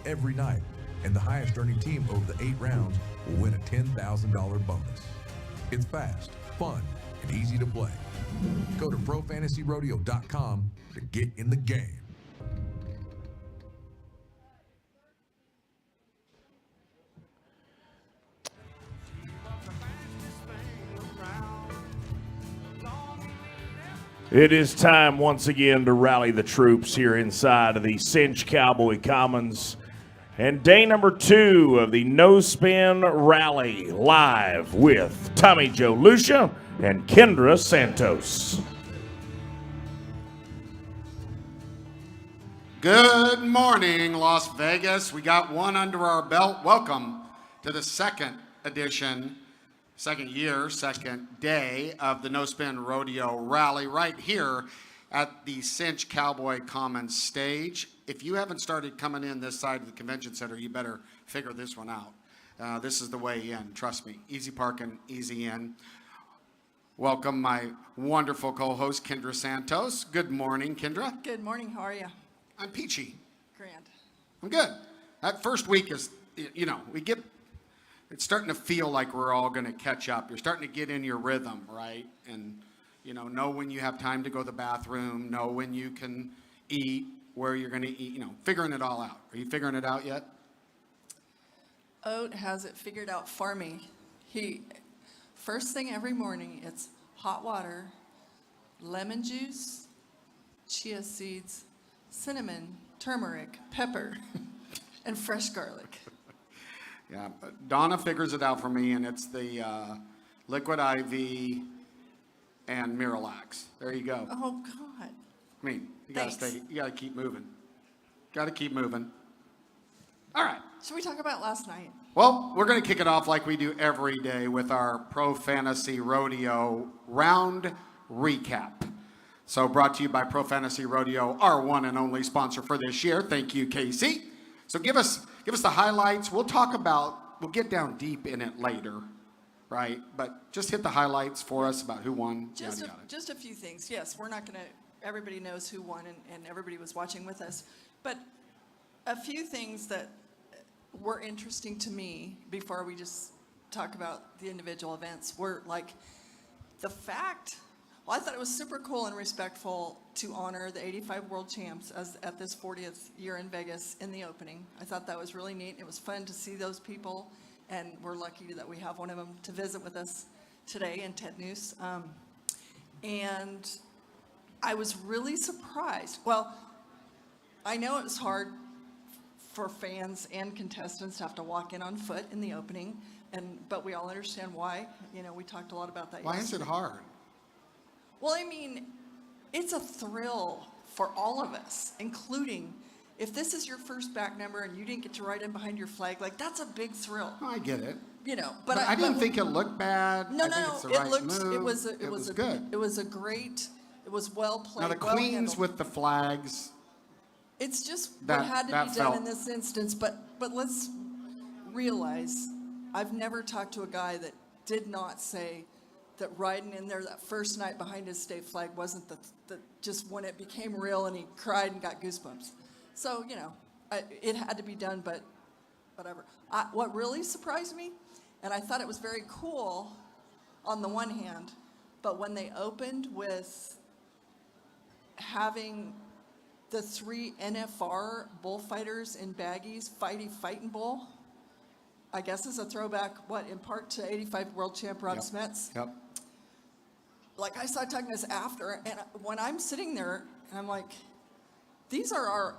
every night, and the highest earning team over the 8 rounds will win a $10,000 bonus. It's fast, fun, and easy to play. Go to ProFantasyRodeo.com to get in the game. It is time once again to rally the troops here inside of the Cinch Cowboy Commons. And day number 2 of the No Spin Rally, live with Tommy Joe Lucia and Kendra Santos. Good morning, Las Vegas. We got one under our belt. Welcome to the second day of the No Spin Rodeo Rally right here at the Cinch Cowboy Commons stage. If you haven't started coming in this side of the convention center, you better figure this one out. This is the way in, trust me. Easy parking, easy in. Welcome my wonderful co-host, Kendra Santos. Good morning, Kendra. Good morning, how are you? I'm peachy. Grand. I'm good. That first week is, it's starting to feel like we're all going to catch up. You're starting to get in your rhythm, right? And, know when you have time to go to the bathroom, know when you can eat, where you're going to eat, figuring it all out. Are you figuring it out yet? Oat has it figured out for me. First thing every morning, it's hot water, lemon juice, chia seeds, cinnamon, turmeric, pepper, and fresh garlic. Yeah, Donna figures it out for me, and it's the Liquid IV and Miralax. There you go. Oh, God. I mean, you gotta keep moving. Gotta keep moving. All right. Should we talk about last night? Well, we're going to kick it off like we do every day with our Pro Fantasy Rodeo round recap. So brought to you by Pro Fantasy Rodeo, our one and only sponsor for this year. Thank you, Casey. So give us the highlights. We'll get down deep in it later, right? But just hit the highlights for us about who won. Just a few things. Yes, we're not going to, everybody knows who won and everybody was watching with us. But a few things that were interesting to me before we just talk about the individual events were like the fact, I thought it was super cool and respectful to honor the 85 world champs at this 40th year in Vegas in the opening. I thought that was really neat. It was fun to see those people, and we're lucky that we have one of them to visit with us today, and Ted Noose. And I was really surprised. Well, I know it's hard for fans and contestants to have to walk in on foot in the opening, but we all understand why. We talked a lot about that Why yesterday. is it hard? Well, I mean, it's a thrill for all of us, including if this is your first back number and you didn't get to ride in behind your flag, like that's a big thrill. I get it. But I didn't think it looked bad. No, It was good. It was a great. It was well played. Now the queens with the flags. It's just what had to be done in this instance. But let's realize, I've never talked to a guy that did not say that riding in there that first night behind his state flag wasn't the just when it became real and he cried and got goosebumps. So, it had to be done, but whatever. What really surprised me, and I thought it was very cool on the one hand, but when they opened with having the 3 NFR bullfighters in baggies fighting bull, I guess is a throwback, in part to 85 world champ Rob Smets. Yep. Like, I saw talking this after, and when I'm sitting there, and I'm like, these are our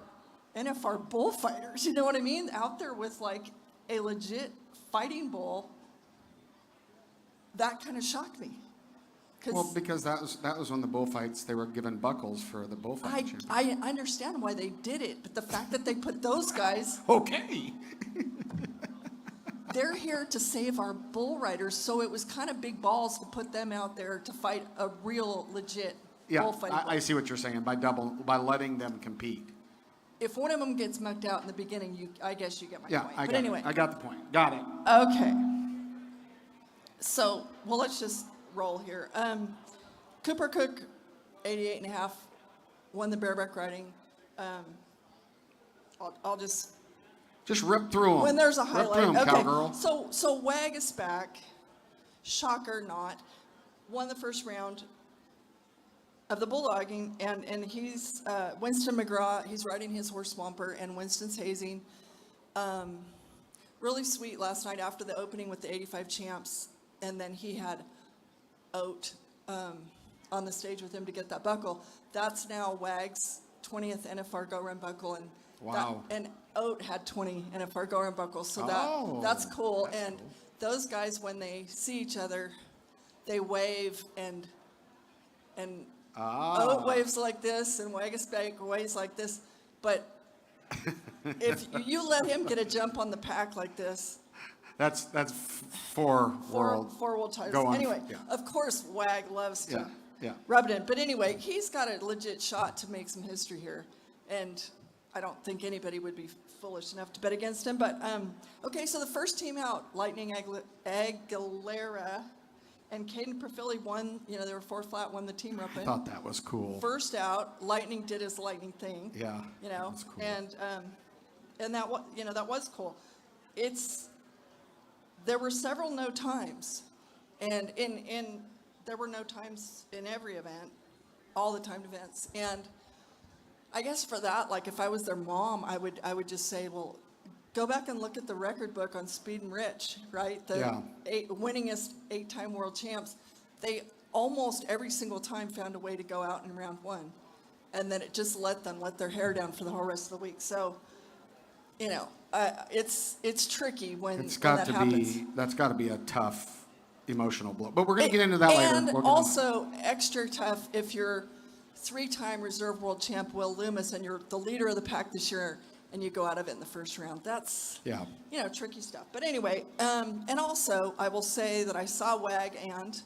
NFR bullfighters, you know what I mean? Out there with, like, a legit fighting bull. That kind of shocked me. Well, because that was when the bullfights, they were given buckles for the bullfight championship. I understand why they did it, but the fact that they put those guys... Okay. They're here to save our bull riders, so it was kind of big balls to put them out there to fight a real, legit bullfighting. I see what you're saying, by letting them compete. If one of them gets mucked out in the beginning, I guess you get my point. But anyway. I got the point. Got it. Okay. So, let's just roll here. Cooper Cook, Just rip through them. When there's a Rip highlight. through 'em, Okay. cowgirl. So Wag is back. Shocker not. Won the first round of the bulldogging, and he's Winston McGraw. He's riding his horse Swamper, and Winston's hazing. Really sweet last night after the opening with the 85 champs, and then he had Oat on the stage with him to get that buckle. That's now Wag's 20th NFR Go Run buckle, and Wow. and Oat had 20 NFR Go Run buckles, so Oh, that's cool. that's And cool. those guys, when they see each other, they wave, and Oat waves like this, and Wagisbeck waves like this. But if you let him get a jump on the pack like this, That's four world. four world titles. Go on. Anyway, Yeah. of course, Wag loves to Yeah. rub it in. But anyway, he's got a legit shot to make some history here, and I don't think anybody would be foolish enough to bet against him. But okay, so the first team out, Lightning Aguilera and Caden Perfili won. You know, they were 4 flat, won the team roping. I thought that was cool. First out, Lightning did his Lightning thing. Yeah, You know, that's cool. and that that was cool. There were several no times, and there were no times in every event, all the timed events. And I guess for that, like if I was their mom, I would just say, well, go back and look at the record book on Speed and Rich, right? The winningest 8-time world champs. They almost every single time found a way to go out in round one, and then it just let their hair down for the whole rest of the week. So, you know, it's tricky when It's got that to happens. be. That's got to be a tough emotional blow. But we're going to get into that later. And We're gonna- also extra tough if you're 3-time reserve world champ Will Loomis and you're the leader of the pack this year and you go out of it in the first round. That's tricky stuff. But anyway, and also I will say that I saw Wag and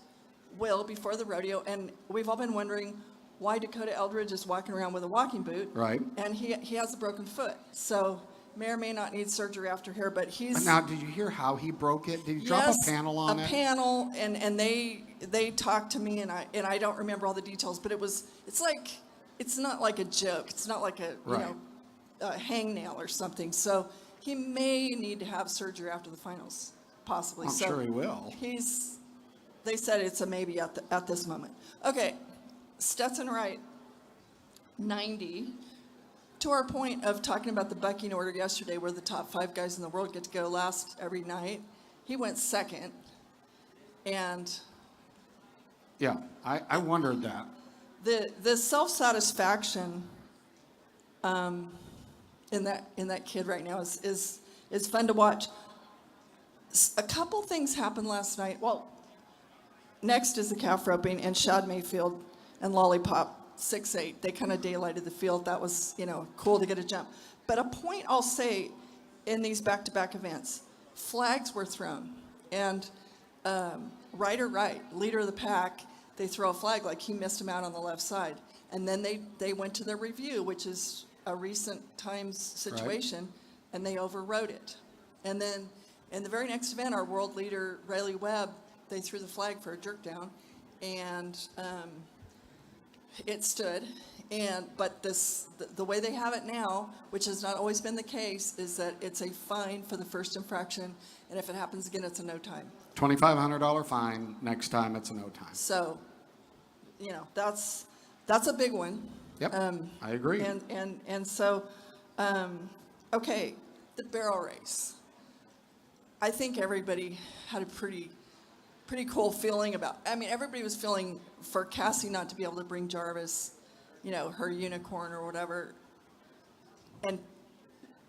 Will before the rodeo, and we've all been wondering why Dakota Eldridge is walking around with a walking boot. Right. And he has a broken foot, so may or may not need surgery after here. But he's Now, did you hear how he broke it? Did he drop a panel on it? A panel, and they talked to me, and I don't remember all the details, but it's not like a joke. It's not like a hangnail or something. So he may need to have surgery after the finals, possibly. I'm sure he will. They said it's a maybe at this moment. Okay, Stetson Wright, 90. To our point of talking about the bucking order yesterday, where the top 5 guys in the world get to go last every night, he went second. And Yeah, I wondered that. the self-satisfaction in that kid right now is fun to watch. A couple things happened last night. Well, next is the calf roping, and Shad Mayfield and Lollipop 6'8". They kind of daylighted the field. That was, cool to get a jump. But a point I'll say in these back-to-back events, flags were thrown. And Ryder Wright, leader of the pack, they throw a flag like he missed him out on the left side. And then they went to their review, which is a recent times situation, and they overrode it. And then in the very next event, our world leader, Riley Webb, they threw the flag for a jerk down, and it stood. But the way they have it now, which has not always been the case, is that it's a fine for the first infraction, and if it happens again, it's a no time. $2,500 fine. Next time, it's a no time. So, that's a big one. Yep, I agree. And so, okay, the barrel race. I think everybody had a pretty cool feeling about. I mean, everybody was feeling for Cassie not to be able to bring Jarvis, her unicorn or whatever, and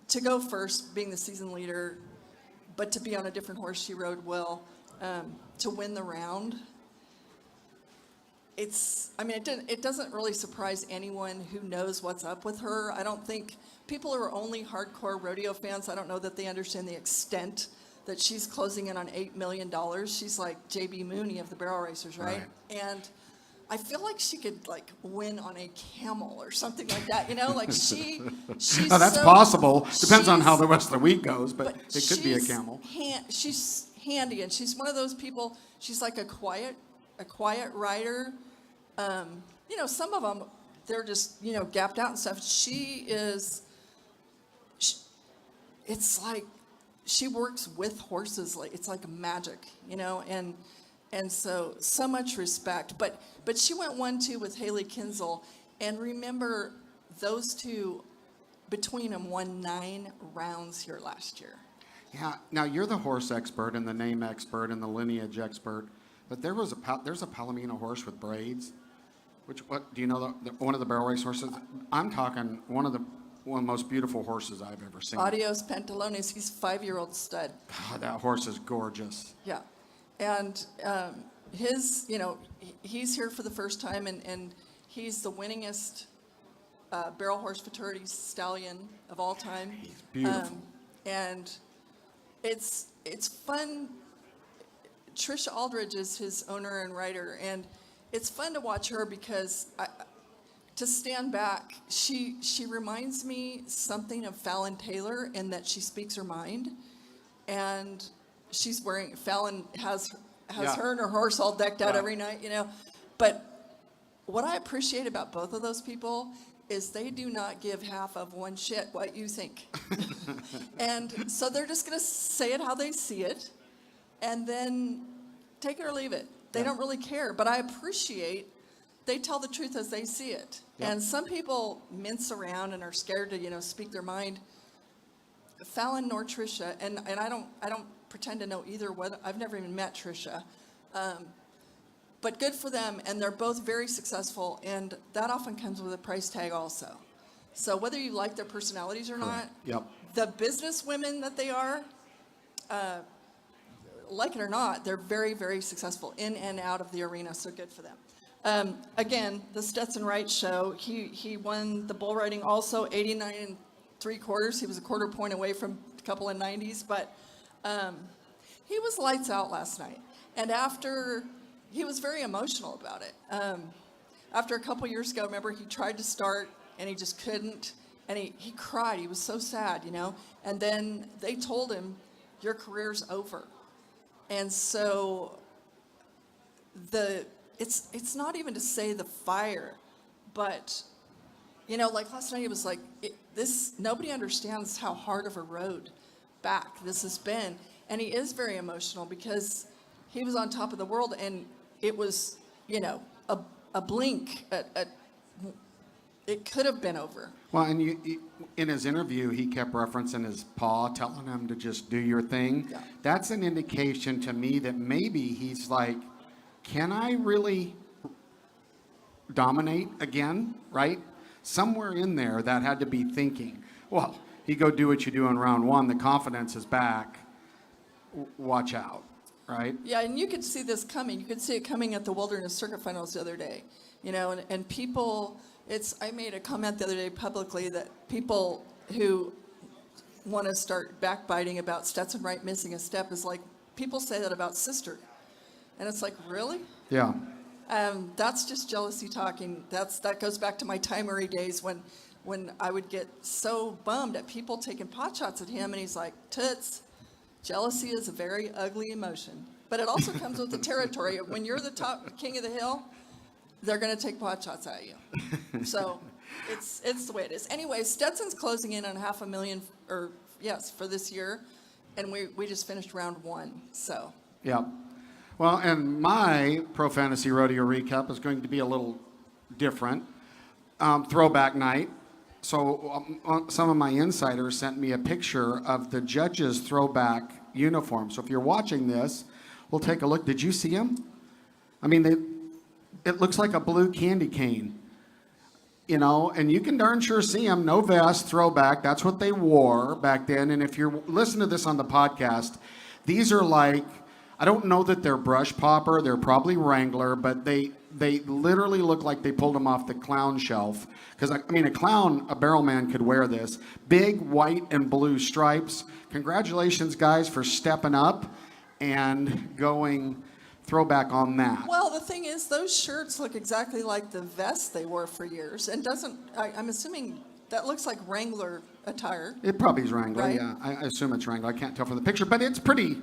to go first, being the season leader, but to be on a different horse she rode well, to win the round. It doesn't really surprise anyone who knows what's up with her. I don't think people who are only hardcore rodeo fans, I don't know that they understand the extent that she's closing in on $8 million. She's like J.B. Mooney of the barrel racers, right? And I feel like she could win on a camel or something like that, like she's that's possible. Depends on how the rest of the week goes, but it could be a she's camel. She's handy, and she's one of those people. She's like a quiet rider. Some of them, they're just gapped out and stuff. it's like she works with horses. Like it's like magic, and so much respect. But she went 1-2 with Haley Kinsel, and remember those two between them won 9 rounds here last year. Yeah. Now you're the horse expert and the name expert and the lineage expert, but there's a Palomino horse with braids. What do you know? One of the barrel race horses. I'm talking one of the most beautiful horses I've ever seen. Adios Pantalones. He's 5-year-old stud. God, that horse is gorgeous. Yeah, and he's here for the first time, and he's the winningest barrel horse futurity stallion of all time. He's beautiful. And it's fun. Trisha Aldridge is his owner and writer, and it's fun to watch her because to stand back, she reminds me something of Fallon Taylor in that she speaks her mind, and Fallon has her and her horse all decked out every night, But what I appreciate about both of those people is they do not give half of one shit what you think. And so they're just going to say it how they see it, and then take it or leave it. They don't really care, but I appreciate they tell the truth as they see it. Yep. And some people mince around and are scared to, speak their mind. Fallon nor Trisha, and I don't pretend to know either one. I've never even met Trisha. But good for them, and they're both very successful, and that often comes with a price tag also. So whether you like their personalities or not, the business women that they are, like it or not, they're very, very successful in and out of the arena, so good for them. Again, the Stetson Wright show, he won the bull riding also, 89 3/4. He was a quarter point away from a couple of 90s, but he was lights out last night. And he was very emotional about it. After a couple years ago, remember, he tried to start and he just couldn't, and he cried. He was so sad, And then they told him, your career's over. And so it's not even to say the fire, but like last night, it was like nobody understands how hard of a road back this has been, and he is very emotional because he was on top of the world, and it was a blink. It could have been over. Well, and in his interview, he kept referencing his paw, telling him to just do your thing. Yeah. That's an indication to me that maybe he's like, can I really dominate again, right? Somewhere in there that had to be thinking, well, you go do what you do in round 1, the confidence is back, watch out, right? Yeah, and you could see this coming. You could see it coming at the Wilderness Circuit Finals the other day, and people... I made a comment the other day publicly that people who want to start backbiting about Stetson Wright missing a step is like, people say that about Sister. And it's like, really? Yeah. That's just jealousy talking. That goes back to my Timery days when I would get so bummed at people taking pot shots at him, and he's like, toots, jealousy is a very ugly emotion. But it also comes with the territory. When you're the top king of the hill, they're going to take pot shots at you. So it's the way it is. Anyway, Stetson's closing in on $500,000 for this year, and we just finished round 1. So yeah. Well, and my Pro Fantasy Rodeo recap is going to be a little different. Throwback night. So some of my insiders sent me a picture of the judges' throwback uniform. So if you're watching this, we'll take a look. Did you see them? I mean, it looks like a blue candy cane, and you can darn sure see them. No vest, throwback. That's what they wore back then. And if you're listening to this on the podcast, these are like, I don't know that they're brush popper. They're probably Wrangler, but they literally look like they pulled them off the clown shelf. Because, a barrel man could wear this. Big white and blue stripes. Congratulations, guys, for stepping up and going throwback on that. Well, the thing is, those shirts look exactly like the vest they wore for years, and I'm assuming that looks like Wrangler attire. It probably is Wrangler, right? Yeah. I assume it's Wrangler. I can't tell from the picture, but it's pretty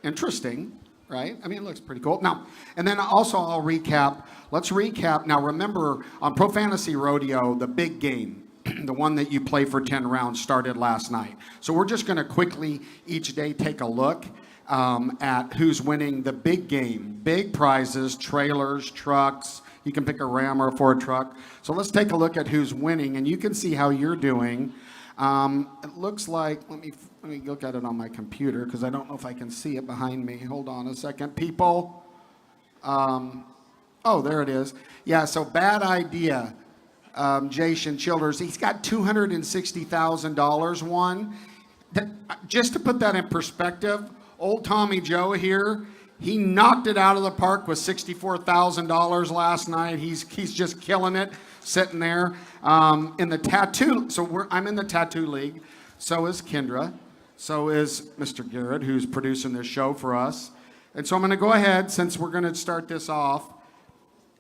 interesting, right? It looks pretty cool. Now, and then also I'll recap. Let's recap. Now, remember, on Pro Fantasy Rodeo, the big game, the one that you play for 10 rounds, started last night. So we're just going to quickly each day take a look at who's winning the big game. Big prizes, trailers, trucks. You can pick a Ram or a Ford truck. So let's take a look at who's winning, and you can see how you're doing. It looks like, let me look at it on my computer because I don't know if I can see it behind me. Hold on a second, people. Oh, there it is. Yeah, so Bad Idea, Jason Childers, he's got $260,000 won. Just to put that in perspective, old Tommy Joe here, he knocked it out of the park with $64,000 last night. He's just killing it, sitting there in the tattoo. So I'm in the tattoo league. So is Kendra. So is Mr. Garrett, who's producing this show for us. And so I'm going to go ahead, since we're going to start this off.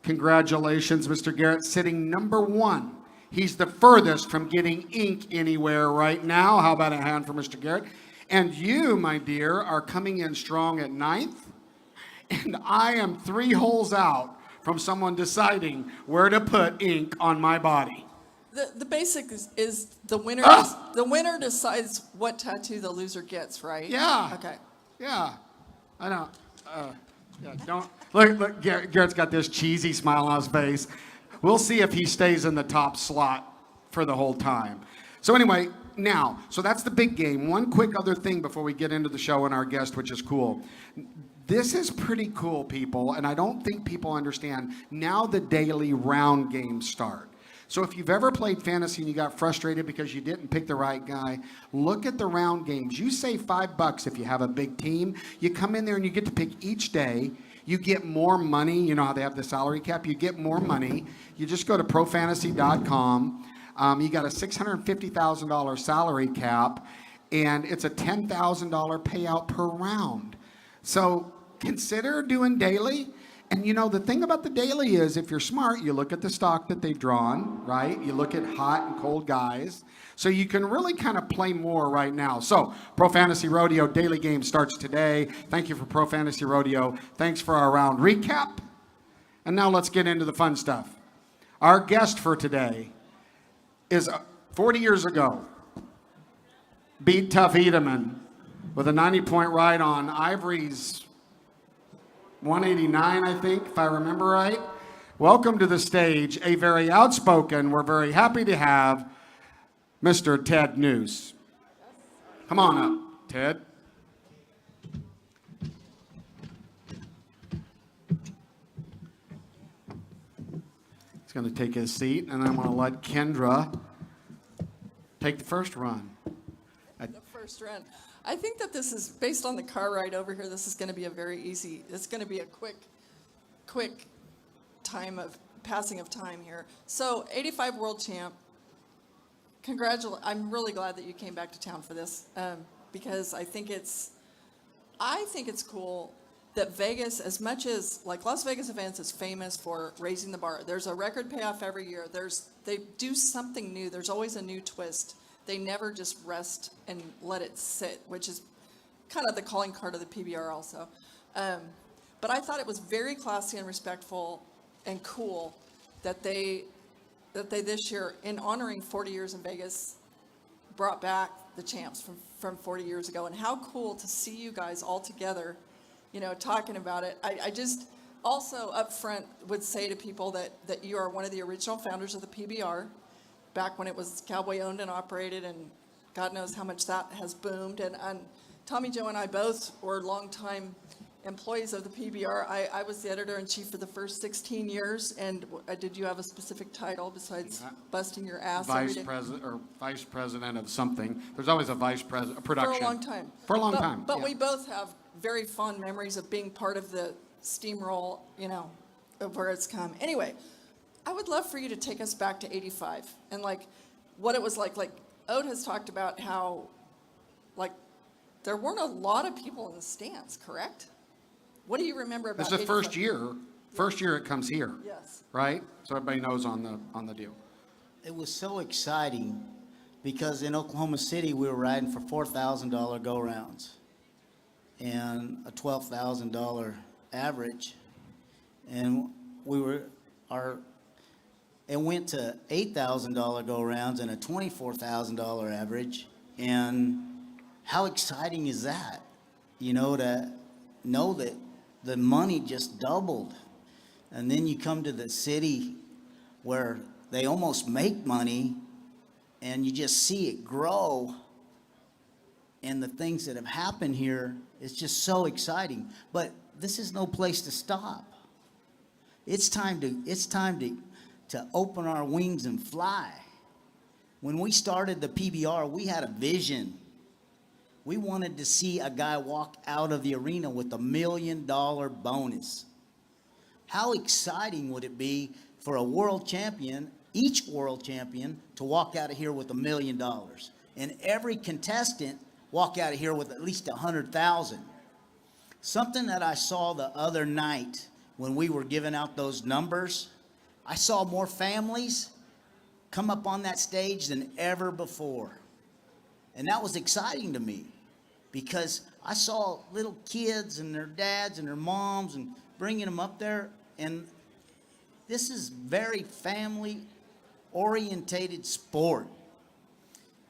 Congratulations, Mr. Garrett, sitting number 1. He's the furthest from getting ink anywhere right now. How about a hand for Mr. Garrett? And you, my dear, are coming in strong at 9th. And I am 3 holes out from someone deciding where to put ink on my body. The basic is the winner. The winner decides what tattoo the loser gets, right? Yeah. Okay. Yeah. I know. Yeah, don't look. Garrett's got this cheesy smile on his face. We'll see if he stays in the top slot for the whole time. So anyway, now, so that's the big game. One quick other thing before we get into the show and our guest, which is cool. This is pretty cool, people, and I don't think people understand. Now the daily round games start. So if you've ever played fantasy and you got frustrated because you didn't pick the right guy, look at the round games. You save $5 if you have a big team. You come in there and you get to pick each day. You get more money. You know how they have the salary cap? You get more money. You just go to profantasy.com. You got a $650,000 salary cap, and it's a $10,000 payout per round. So consider doing daily. And you know, the thing about the daily is, if you're smart, you look at the stock that they've drawn, right? You look at hot and cold guys. So you can really kind of play more right now. So Pro Fantasy Rodeo daily game starts today. Thank you for Pro Fantasy Rodeo. Thanks for our round recap. And now let's get into the fun stuff. Our guest for today is 40 years ago, beat Tough Edeman with a 90-point ride on Ivory's 189, I think, if I remember right. Welcome to the stage, a very outspoken, we're very happy to have Mr. Ted Noose. Come on up, Ted. He's going to take his seat, and I'm going to let Kendra take the first run. The first run. I think that this is, based on the car ride over here, this is going to be a very easy, it's going to be a quick time of, passing of time here. So, 85 world champ, I'm really glad that you came back to town for this, because I think it's cool that Vegas, as much as, like Las Vegas events is famous for raising the bar. There's a record payoff every year. They do something new. There's always a new twist. They never just rest and let it sit, which is kind of the calling card of the PBR also. But I thought it was very classy and respectful and cool that they this year, in honoring 40 years in Vegas, brought back the champs from 40 years ago. And how cool to see you guys all together, you know, talking about it. I just also up front would say to people that you are one of the original founders of the PBR. Back when it was Cowboy owned and operated, and God knows how much that has boomed. And Tommy Joe and I both were longtime employees of the PBR. I was the editor-in-chief for the first 16 years. And did you have a specific title besides busting your ass every day? Vice president of something. There's always a vice president, production. For a long time. For a long time. But yeah. we both have very fond memories of being part of the steamroll, you know, of where it's come. Anyway, I would love for you to take us back to 85 and like what it was like. Like Ode has talked about how like there weren't a lot of people in the stands, correct? What do you remember about? It's the first year. First year it comes here. Yes. Right? So everybody knows on the deal. It was so exciting because in Oklahoma City we were riding for $4,000 go rounds and a $12,000 average, and our and went to $8,000 go-rounds and a $24,000 average. And how exciting is that? You know, to know that the money just doubled. And then you come to the city where they almost make money and you just see it grow. And the things that have happened here, it's just so exciting. But this is no place to stop. It's time to open our wings and fly. When we started the PBR, we had a vision. We wanted to see a guy walk out of the arena with $1 million bonus. How exciting would it be for a world champion, each world champion, to walk out of here with $1 million? And every contestant walk out of here with at least 100,000. Something that I saw the other night when we were giving out those numbers, I saw more families come up on that stage than ever before. And that was exciting to me because I saw little kids and their dads and their moms and bringing them up there. And this is very family orientated sport.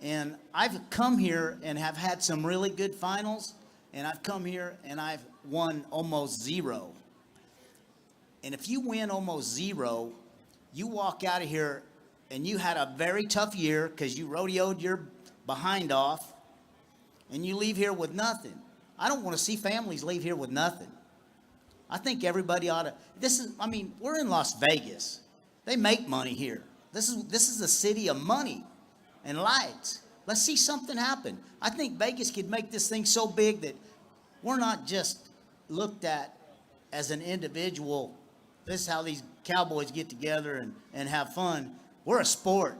And I've come here and have had some really good finals, and I've come here and I've won almost zero. And if you win almost zero, you walk out of here and you had a very tough year because you rodeoed your behind off, and you leave here with nothing. I don't want to see families leave here with nothing. I think everybody ought to, we're in Las Vegas. They make money here. This is a city of money and lights. Let's see something happen. I think Vegas could make this thing so big that we're not just looked at as an individual. This is how these cowboys get together and have fun. We're a sport.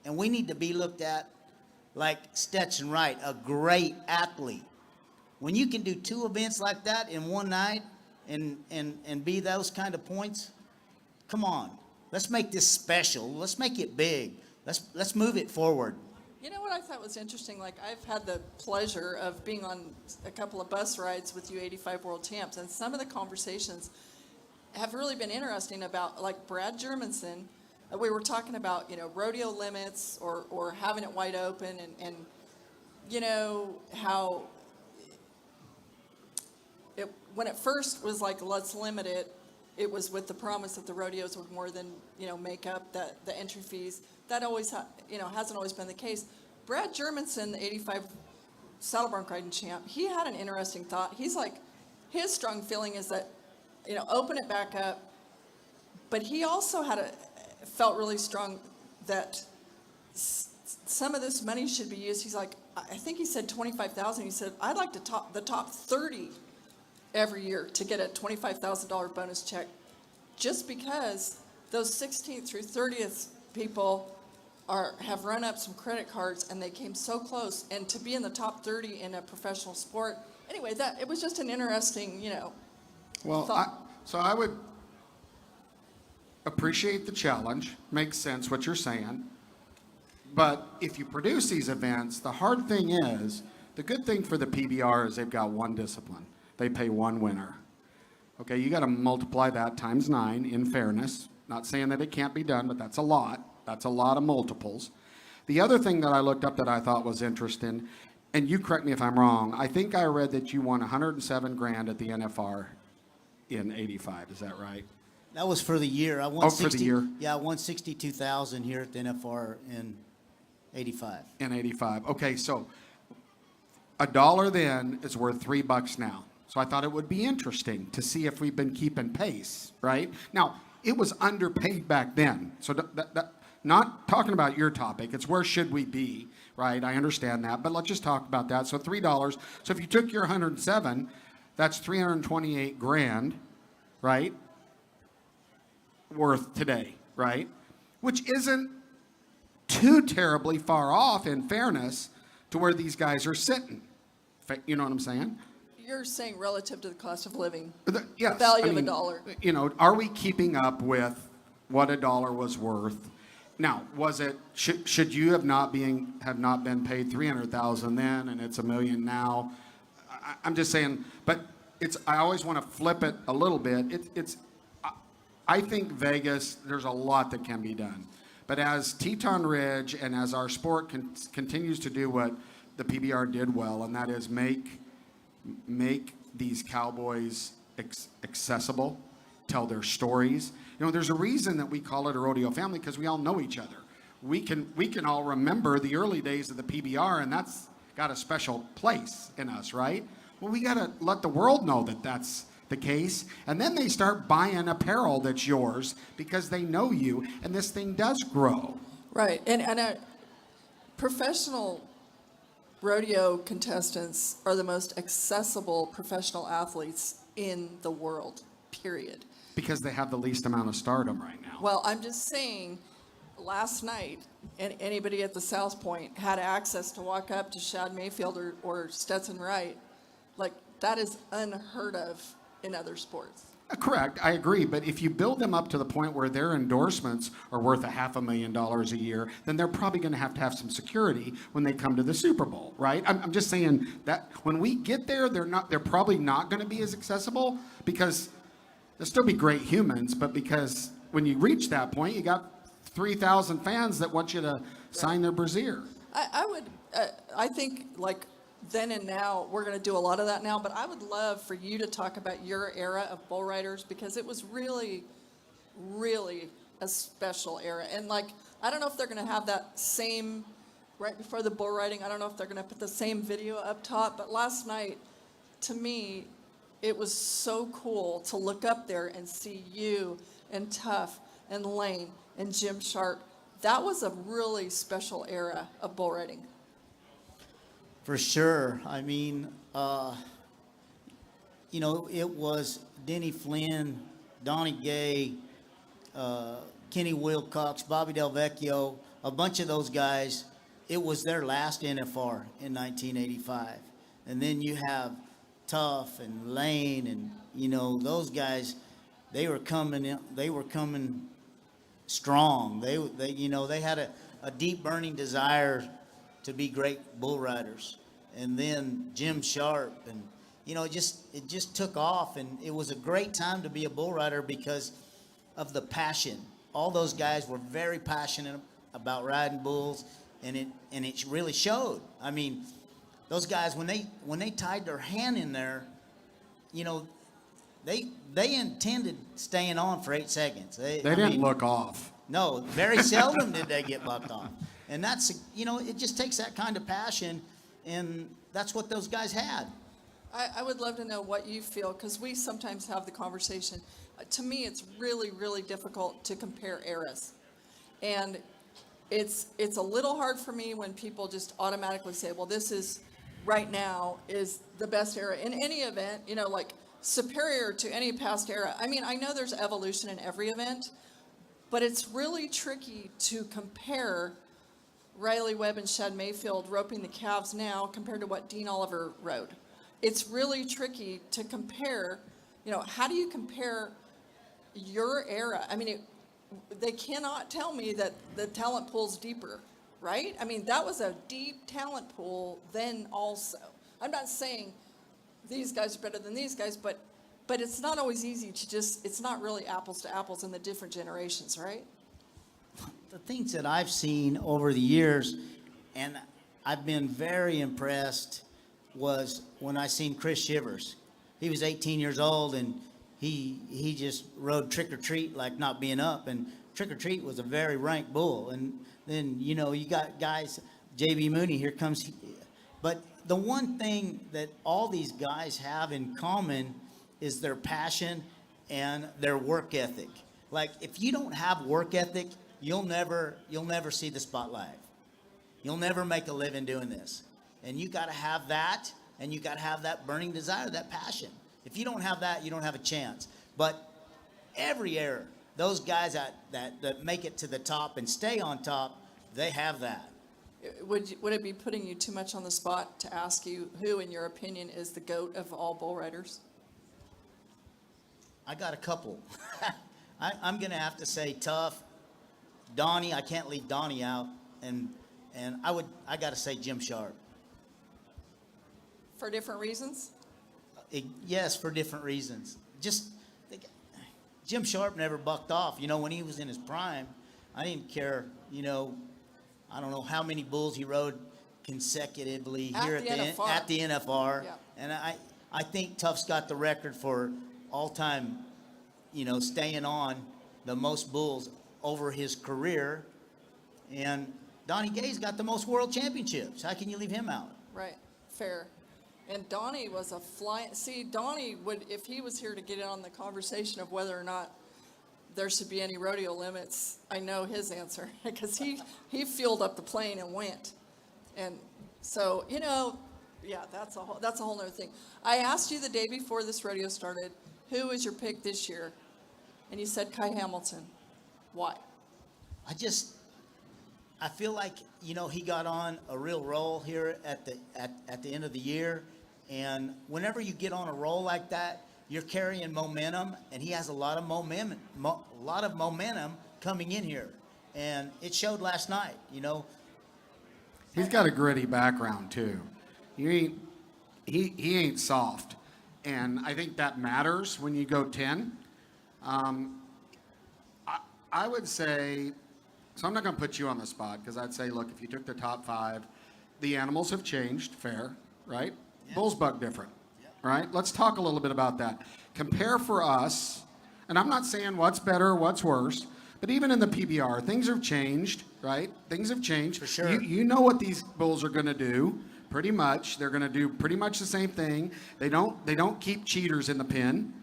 And we need to be looked at like Stetson Wright, a great athlete. When you can do 2 events like that in one night and be those kind of points, come on. Let's make this special. Let's make it big. Let's move it forward. You know what I thought was interesting? Like, I've had the pleasure of being on a couple of bus rides with U85 world champs, and some of the conversations have really been interesting about, like, Brad Germanson. We were talking about, rodeo limits or having it wide open and how when it first was like, let's limit it, it was with the promise that the rodeos would more than, make up the entry fees. That always, hasn't always been the case. Brad Germanson, the 85 saddle bronc riding champ, he had an interesting thought. He's like, his strong feeling is that, open it back up. But he also felt really strong that some of this money should be used. He's like, I think he said 25,000. He said, I'd like to the top 30 every year to get a $25,000 bonus check, just because those 16th through 30th people have run up some credit cards and they came so close, and to be in the top 30 in a professional sport. Anyway, it was just an interesting, thought. I would appreciate the challenge. Makes sense what you're saying. But if you produce these events, the hard thing is, the good thing for the PBR is they've got one discipline. They pay one winner. Okay, you got to multiply that times 9 in fairness. Not saying that it can't be done, but that's a lot. That's a lot of multiples. The other thing that I looked up that I thought was interesting, and you correct me if I'm wrong, I think I read that you won $107,000 at the NFR in '85. Is that right? That was for the year. I won for the year. Yeah, I won 62,000 here at the NFR in '85. In '85. Okay, so $1 then is worth $3 now. So I thought it would be interesting to see if we've been keeping pace, right? Now, it was underpaid back then. So not talking about your topic, it's where should we be, right? I understand that, but let's just talk about that. So $3. So if you took your 107, that's $328,000, right? Worth today, right? Which isn't too terribly far off, in fairness, to where these guys are sitting. You know what I'm saying? You're saying relative to the cost of living, Yes, the value of $1. Are we keeping up with what $1 was worth? Now, was it should you have not been paid $300,000 then, and it's $1 million now? I'm just saying, but I always want to flip it a little bit. I think Vegas, there's a lot that can be done. But as Teton Ridge and as our sport continues to do what the PBR did well, and that is make these cowboys accessible, tell their stories. You know, there's a reason that we call it a rodeo family, because we all know each other. We can all remember the early days of the PBR, and that's got a special place in us, right? Well, we got to let the world know that that's the case, and then they start buying apparel that's yours because they know you, and this thing does grow. Right, and professional rodeo contestants are the most accessible professional athletes in the world, period. Because they have the least amount of stardom right now. Well, I'm just saying, last night, anybody at the South Point had access to walk up to Shad Mayfield or Stetson Wright. Like, that is unheard of in other sports. Correct, I agree. But if you build them up to the point where their endorsements are worth $500,000 a year, then they're probably going to have some security when they come to the Super Bowl, right? I'm just saying that when we get there, they're probably not going to be as accessible, because they'll still be great humans, but because when you reach that point, you got 3,000 fans that want you to sign their brassiere. I think, like, then and now, we're going to do a lot of that now, but I would love for you to talk about your era of bull riders, because it was really, really a special era. And, like, I don't know if they're going to have that same, right before the bull riding, I don't know if they're going to put the same video up top, but last night, to me, it was so cool to look up there and see you and Tuff and Lane and Jim Sharp. That was a really special era of bull riding. For sure. I mean, you know, it was Denny Flynn, Donnie Gay, Kenny Wilcox, Bobby Del Vecchio, a bunch of those guys. It was their last NFR in 1985. And then you have Tuff and Lane, and, you know, those guys, they were coming strong. They you know, they had a deep burning desire to be great bull riders. And then Jim Sharp, and, you know, it just took off, and it was a great time to be a bull rider because of the passion. All those guys were very passionate about riding bulls, and it really showed. I mean, those guys, when they tied their hand in there, you know, they intended staying on for 8 seconds. They didn't look off. No, very seldom did they get bucked on. And that's, you know, it just takes that kind of passion, and that's what those guys had. I would love to know what you feel, because we sometimes have the conversation. To me, it's really, really difficult to compare eras. And it's a little hard for me when people just automatically say, well, this is, right now, is the best era in any event, you know, like superior to any past era. I mean, I know there's evolution in every event, but it's really tricky to compare Riley Webb and Shad Mayfield roping the calves now compared to what Dean Oliver rode. It's really tricky to compare, you know, how do you compare your era? I mean, they cannot tell me that the talent pool's deeper, right? I mean, that was a deep talent pool then also. I'm not saying these guys are better than these guys, but it's not always easy to just, it's not really apples to apples in the different generations, right? The things that I've seen over the years, and I've been very impressed, was when I seen Chris Shivers. He was 18 years old, and he just rode Trick or Treat like not being up, and Trick or Treat was a very ranked bull. And then, you know, you got guys, J.B. Mooney, here comes. But the one thing that all these guys have in common is their passion and their work ethic. Like, if you don't have work ethic, you'll never see the spotlight. You'll never make a living doing this. And you got to have that, and you got to have that burning desire, that passion. If you don't have that, you don't have a chance. But every era, those guys that make it to the top and stay on top, they have that. Would it be putting you too much on the spot to ask you who, in your opinion, is the GOAT of all bull riders? I got a couple. I'm going to have to say Tuff, Donnie. I can't leave Donnie out, and I got to say Jim Sharp. For different reasons? Yes, for different reasons. Just Jim Sharp never bucked off. You know, when he was in his prime, I didn't care, you know, I don't know how many bulls he rode consecutively At here the NFR. at the NFR. Yeah. And I think Tuff's got the record for all-time, you know, staying on the most bulls over his career. And Donnie Gay's got the most world championships. How can you leave him out? Right, fair. And Donnie was a Donnie would, if he was here to get in on the conversation of whether or not there should be any rodeo limits, I know his answer, because he fueled up the plane and went. And so, you know, yeah, that's a whole nother thing. I asked you the day before this rodeo started, who is your pick this year? And you said Kai Hamilton. Why? I feel like, you know, he got on a real roll here at the end of the year. And whenever you get on a roll like that, you're carrying momentum, and he has a lot of momentum coming in here. And it showed last night, you know. He's got a gritty background too. He ain't soft, and I think that matters when you go 10. I would say, so I'm not going to put you on the spot, because I'd say, look, if you took the top 5, the animals have changed, fair, right? Yeah. Bulls buck different, right? Let's talk a little bit about that. Compare for us, and I'm not saying what's better or what's worse, but even in the PBR, things have changed, right? Things have changed. For sure. You know what these bulls are going to do, pretty much. They're going to do pretty much the same thing. They don't keep cheaters in the pen,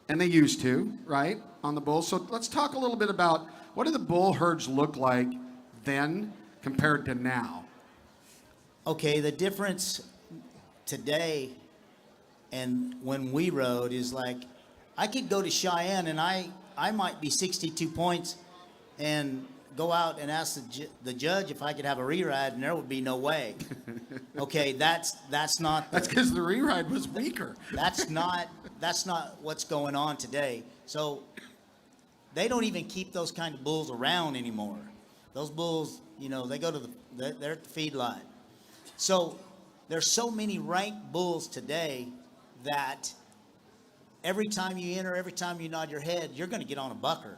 and they used to, right, on the bulls. So let's talk a little bit about what do the bull herds look like then compared to now? Okay, the difference today and when we rode is like, I could go to Cheyenne and I might be 62 points and go out and ask the judge if I could have a re-ride, and there would be no way. Okay, that's not. That's because the re-ride was weaker. That's not what's going on today. So they don't even keep those kind of bulls around anymore. Those bulls, you know, they go to they're at the feed lot. So there's so many ranked bulls today that every time you enter, every time you nod your head, you're going to get on a bucker.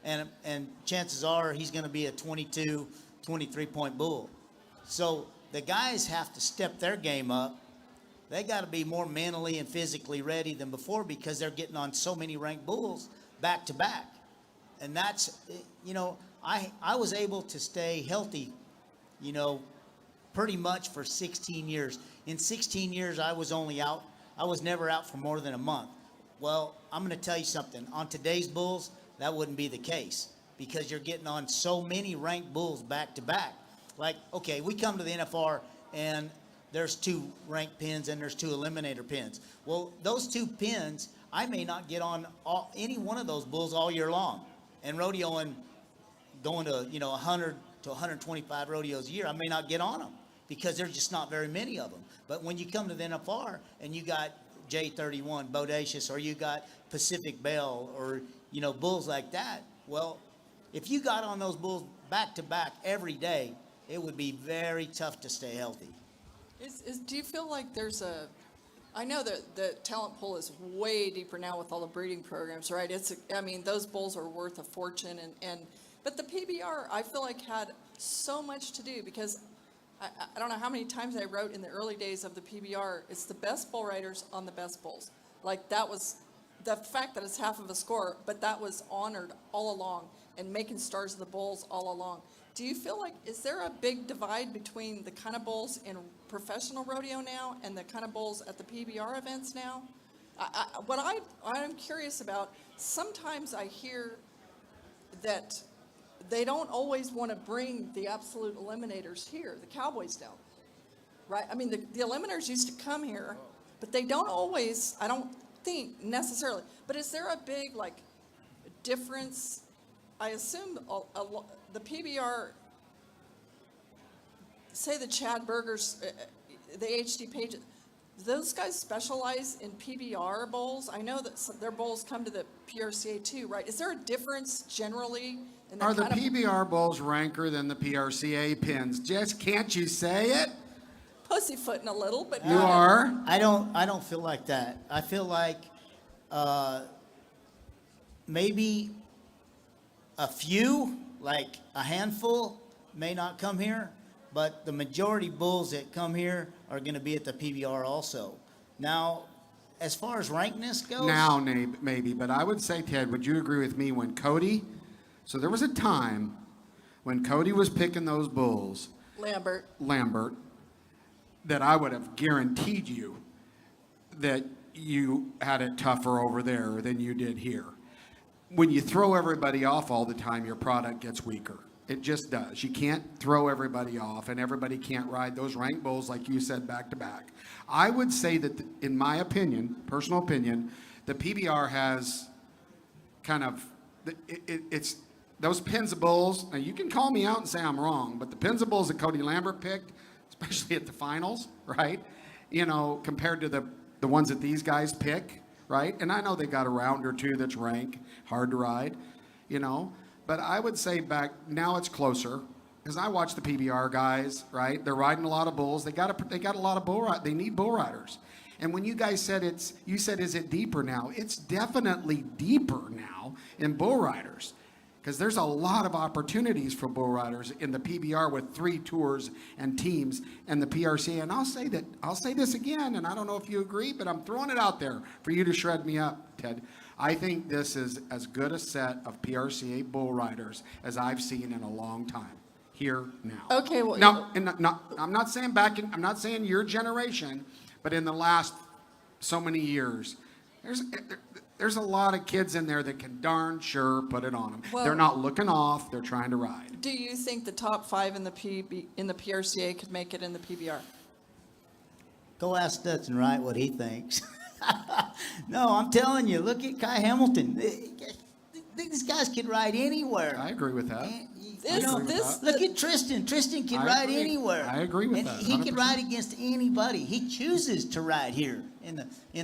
And chances are he's going to be a 22, 23 point bull. So the guys have to step their game up. They got to be more mentally and physically ready than before, because they're getting on so many ranked bulls back to back. And that's, you know, I was able to stay healthy, you know, pretty much for 16 years. In 16 years, I was never out for more than a month. Well, I'm going to tell you something. On today's bulls, that wouldn't be the case, because you're getting on so many ranked bulls back to back. Like, okay, we come to the NFR and there's 2 ranked pins and there's 2 eliminator pins. Well, those 2 pins, I may not get on any one of those bulls all year long. And rodeoing, going to, you know, 100 to 125 rodeos a year, I may not get on them because there's just not very many of them. But when you come to the NFR and you got J31, Bodacious, or you got Pacific Bell, or, you know, bulls like that, well, if you got on those bulls back to back every day, it would be very tough to stay healthy. Do you feel like I know that the talent pool is way deeper now with all the breeding programs, right? I mean, those bulls are worth a fortune, but the PBR, I feel like, had so much to do, because I don't know how many times I wrote in the early days of the PBR, it's the best bull riders on the best bulls. Like, that was the fact that it's half of a score, but that was honored all along, and making stars of the bulls all along. Do you feel like, is there a big divide between the kind of bulls in professional rodeo now and the kind of bulls at the PBR events now? What I'm curious about, sometimes I hear that they don't always want to bring the absolute eliminators here. The Cowboys don't, right? I mean, the eliminators used to come here, but they don't always, I don't think necessarily. But is there a big, like, difference? I assume the PBR, say the Chad Bergers, the HD Pages, those guys specialize in PBR bowls. I know that their bowls come to the PRCA too, right? Is there a difference generally in the Are the PBR bowls ranker than the PRCA pins? Just can't you say it? Pussyfooting a little, but You are? I don't feel like that. I feel like maybe a few, like a handful, may not come here, but the majority bulls that come here are going to be at the PBR also. Now, as far as rankness goes, Now, maybe, but I would say, Ted, would you agree with me when Cody? So there was a time when Cody was picking those bulls, Lambert, that I would have guaranteed you that you had it tougher over there than you did here. When you throw everybody off all the time, your product gets weaker. It just does. You can't throw everybody off, and everybody can't ride those ranked bulls like you said back to back. I would say that, in my opinion, personal opinion, the PBR has kind of it's those pins of bulls. Now you can call me out and say I'm wrong, but the pins of bulls that Cody Lambert picked, especially at the finals, right? You know, compared to the ones that these guys pick, right? And I know they got a round or two that's rank, hard to ride, you know. But I would say back now it's closer because I watch the PBR guys, right? They're riding a lot of bulls. They got a lot of bull. They need bull riders. And when you guys said you said is it deeper now? It's definitely deeper now in bull riders because there's a lot of opportunities for bull riders in the PBR with 3 tours and teams and the PRCA. And I'll say this again, and I don't know if you agree, but I'm throwing it out there for you to shred me up, Ted. I think this is as good a set of PRCA bull riders as I've seen in a long time. Here now. Okay, well, no, and I'm not saying I'm not saying your generation, but in the last so many years, there's a lot of kids in there that can darn sure put it on them. Well, they're not looking off; they're trying to ride. Do you think the top 5 in the PRCA could make it in the PBR? go ask Stetson Wright what he thinks. No, I'm telling you, look at Kai Hamilton. These guys can ride anywhere. I agree with that. Look at Tristan. Tristan can ride anywhere. I agree with and that. He 100%. can ride against anybody. He chooses to ride here in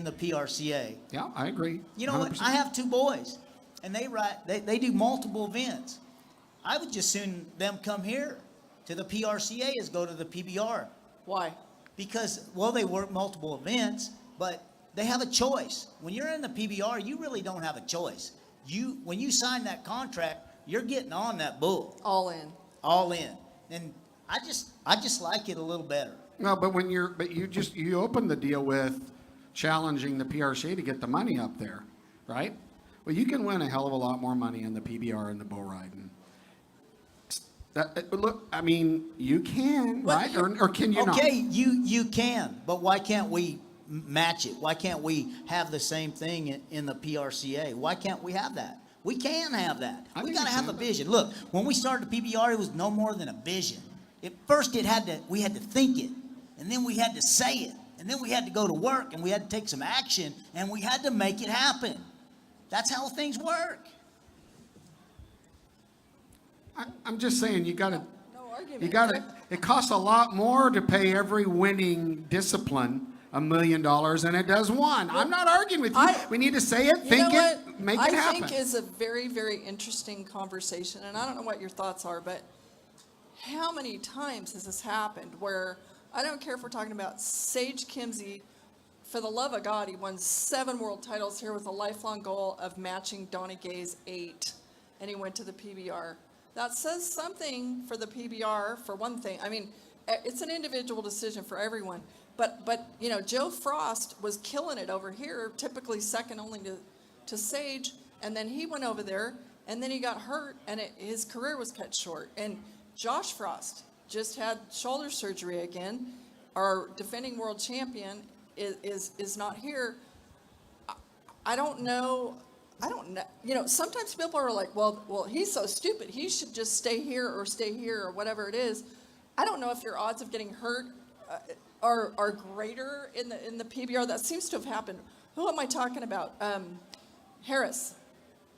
the PRCA. Yeah, I agree. You know what? 100%. I have 2 boys, and they ride. They do multiple events. I would just soon them come here to the PRCA as go to the PBR. Why? Because, well, they work multiple events, but they have a choice. When you're in the PBR, you really don't have a choice. When you sign that contract, you're getting on that bull. All in. All in. And I just like it a little better. No, but you open the deal with challenging the PRCA to get the money up there, right? Well, you can win a hell of a lot more money in the PBR and the bull riding. Look, I mean, you can, right? Or can you not? Okay, you can, but why can't we match it? Why can't we have the same thing in the PRCA? Why can't we have that? We can have that. We got to have a vision. Look, when we started the PBR, it was no more than a vision. At first, we had to think it, and then we had to say it, and then we had to go to work, and we had to take some action, and we had to make it happen. That's how things work. I'm just saying, you got to. No argument. You got to. It costs a lot more to pay every winning discipline $1 million than it does one. I'm not arguing with you. We need to say it, think it, make it happen. I think is a very, very interesting conversation, and I don't know what your thoughts are, but how many times has this happened where, I don't care if we're talking about Sage Kimzey, for the love of God, he won 7 world titles here with a lifelong goal of matching Donnie Gay's 8, and he went to the PBR. That says something for the PBR, for one thing. I mean, it's an individual decision for everyone. But you know, Joe Frost was killing it over here, typically second only to Sage, and then he went over there, and then he got hurt, and his career was cut short. And Josh Frost just had shoulder surgery again. Our defending world champion is not here. I don't know. You know, sometimes people are like, well, he's so stupid. He should just stay here or whatever it is. I don't know if your odds of getting hurt are greater in the PBR. That seems to have happened. Who am I talking about? Harris.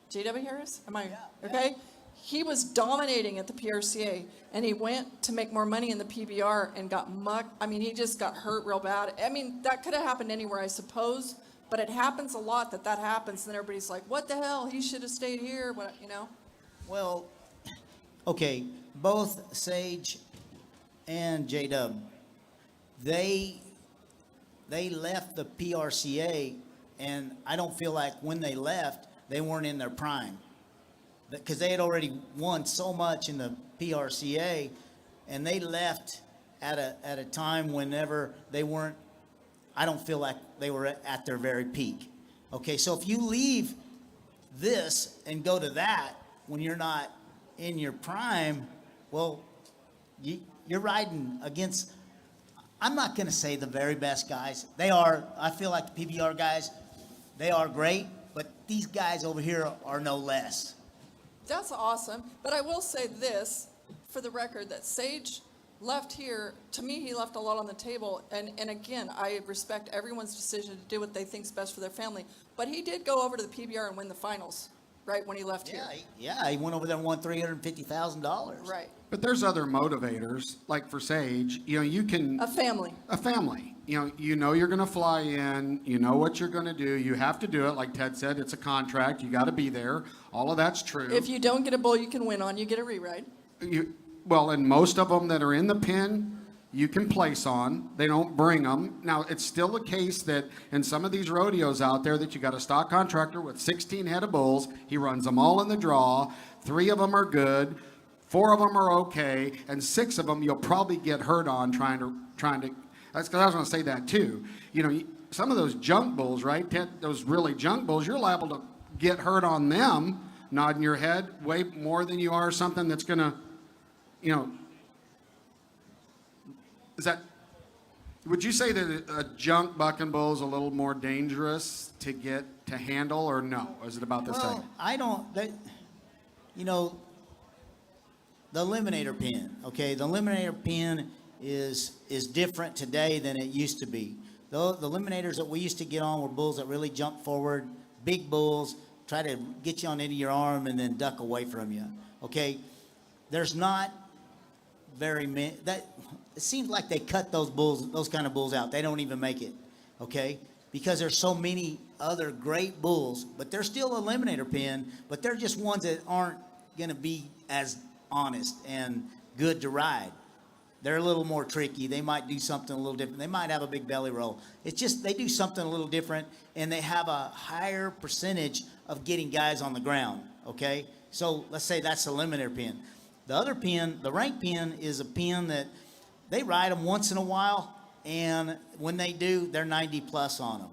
J.W. Harris? Am I? Yeah. Okay. He was dominating at the PRCA, and he went to make more money in the PBR and got mucked. I mean, he just got hurt real bad. I mean, that could have happened anywhere, I suppose. But it happens a lot that happens, and then everybody's like, what the hell? He should have stayed here, you know? Well, okay, both Sage and J-Dub, they left the PRCA, and I don't feel like when they left, they weren't in their prime. Because they had already won so much in the PRCA, and they left at a time whenever they weren't, I don't feel like they were at their very peak. Okay, so if you leave this and go to that when you're not in your prime, well, you're riding against, I'm not going to say the very best guys. They are, I feel like the PBR guys, they are great, but these guys over here are no less. That's awesome. But I will say this, for the record, that Sage left here, to me, he left a lot on the table. And again, I respect everyone's decision to do what they think's best for their family. But he did go over to the PBR and win the finals, right, when he left here. He went over there and won $350,000. Right. But there's other motivators, like for Sage, you can. A family. A family. You know you're going to fly in. You know what you're going to do. You have to do it. Like Ted said, it's a contract. You got to be there. All of that's true. If you don't get a bull you can win on, you get a re-ride. Well, and most of them that are in the pen, you can place on. They don't bring them. Now, it's still a case that in some of these rodeos out there that you got a stock contractor with 16 head of bulls. He runs them all in the draw. 3 of them are good. 4 of them are okay. And 6 of them you'll probably get hurt on trying to. That's because I was going to say that too. Some of those junk bulls, right? Those really junk bulls, you're liable to get hurt on them, nodding your head way more than you are something that's going to, would you say that a junk bucking bull is a little more dangerous to get to handle, or no? Or is it about the same? I don't, the eliminator pin, okay? The eliminator pin is different today than it used to be. The eliminators that we used to get on were bulls that really jump forward, big bulls, try to get you on into your arm and then duck away from you, okay? There's not very many, it seems like they cut those kind of bulls out. They don't even make it, okay? Because there's so many other great bulls, but they're still eliminator pin, but they're just ones that aren't going to be as honest and good to ride. They're a little more tricky. They might do something a little different. They might have a big belly roll. It's just they do something a little different, and they have a higher percentage of getting guys on the ground, okay? So let's say that's the eliminator pin. The other pin, the rank pin, is a pin that they ride them once in a while, and when they do, they're 90 plus on them.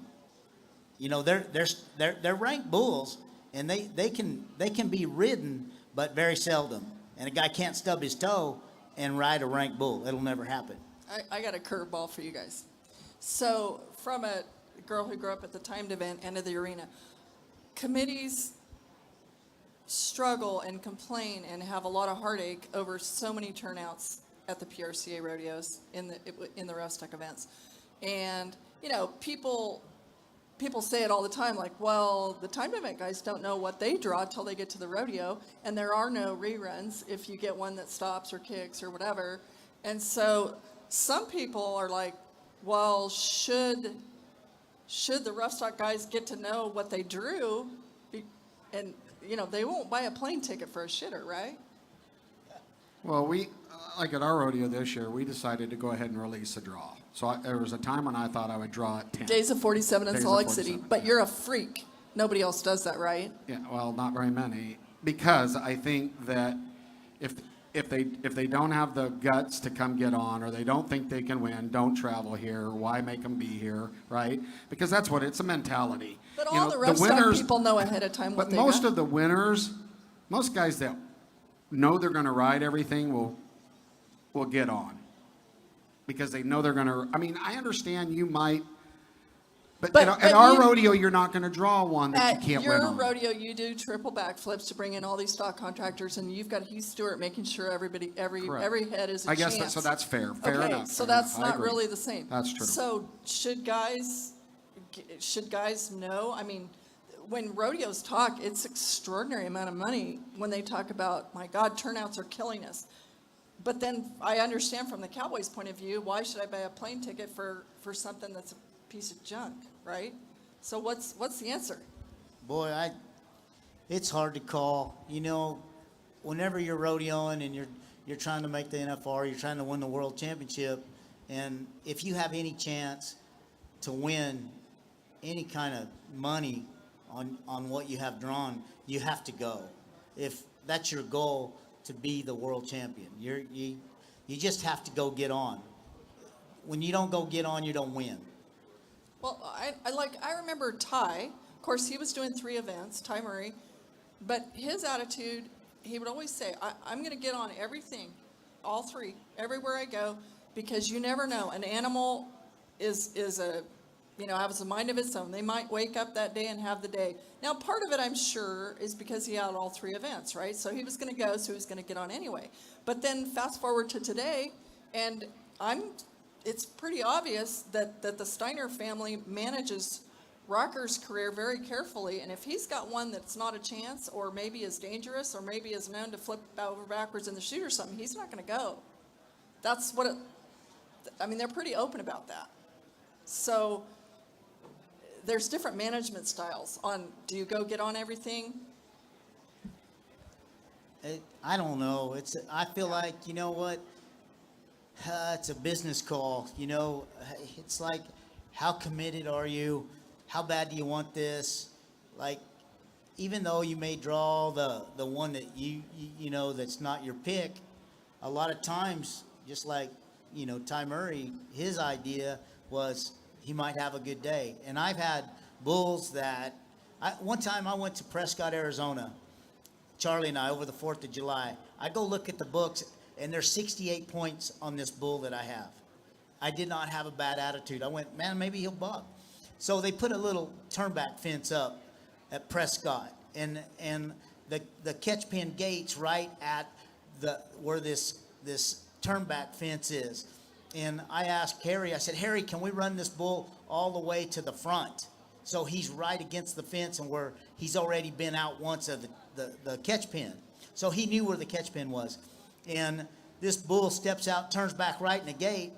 They're ranked bulls, and they can be ridden, but very seldom. And a guy can't stub his toe and ride a ranked bull. It'll never happen. I got a curveball for you guys. So from a girl who grew up at the timed event, end of the arena, committees struggle and complain and have a lot of heartache over so many turnouts at the PRCA rodeos in the rough stock events. And, people say it all the time, like, well, the timed event guys don't know what they draw till they get to the rodeo, and there are no reruns if you get one that stops or kicks or whatever. And so some people are like, well, should the rough stock guys get to know what they drew? And, they won't buy a plane ticket for a shitter, right? Well, like at our rodeo this year, we decided to go ahead and release a draw. So there was a time when I thought I would draw at 10. Days of 47 in Salt Lake City. But you're a freak. Nobody else does that, right? Yeah, well, not very many. Because I think that if they don't have the guts to come get on, or they don't think they can win, don't travel here. Why make them be here, right? Because that's what it's a mentality. But all the rough stock people know ahead of time what they got. But most of the winners, most guys that know they're going to ride everything will get on. Because they know they're going to. I mean, I understand you might. But at our rodeo, you're not going to draw one that you can't win on. At your rodeo, you do triple backflips to bring in all these stock contractors, and you've got Heath Stewart making sure every head is a chance. I guess so. That's fair. Fair enough. So that's not really the same. That's true. So should guys know? I mean, when rodeos talk, it's extraordinary amount of money when they talk about, my God, turnouts are killing us. But then I understand from the Cowboys' point of view, why should I buy a plane ticket for something that's a piece of junk, right? So what's the answer? Boy, it's hard to call. Whenever you're rodeoing and you're trying to make the NFR, you're trying to win the world championship, and if you have any chance to win any kind of money on what you have drawn, you have to go. If that's your goal, to be the world champion, you just have to go get on. When you don't go get on, you don't win. Well, I remember Ty. Of course, he was doing 3 events, Ty Murray, but his attitude, he would always say, I'm going to get on everything, all 3, everywhere I go, because you never know. An animal is a, has a mind of its own. They might wake up that day and have the day. Now, part of it, I'm sure, is because he had all 3 events, right? So he was going to go, so he was going to get on anyway. But then fast forward to today, and it's pretty obvious that the Steiner family manages Rocker's career very carefully, and if he's got one that's not a chance, or maybe is dangerous, or maybe is known to flip over backwards in the chute or something, he's not going to go. That's what they're pretty open about that. So there's different management styles on, do you go get on everything? I don't know. I feel like, you know what? It's a business call. It's like, how committed are you? How bad do you want this? Like, even though you may draw the one that you that's not your pick, a lot of times, just like, Ty Murray, his idea was he might have a good day. And I've had bulls that, one time I went to Prescott, Arizona, Charlie and I, over the 4th of July. I go look at the books, and there's 68 points on this bull that I have. I did not have a bad attitude. I went, man, maybe he'll buck. So they put a little turnback fence up at Prescott, and the catch pen gates right at where this turnback fence is. And I asked Harry, I said, Harry, can we run this bull all the way to the front? So he's right against the fence, and where he's already been out once of the catch pen. So he knew where the catch pen was. And this bull steps out, turns back right in the gate,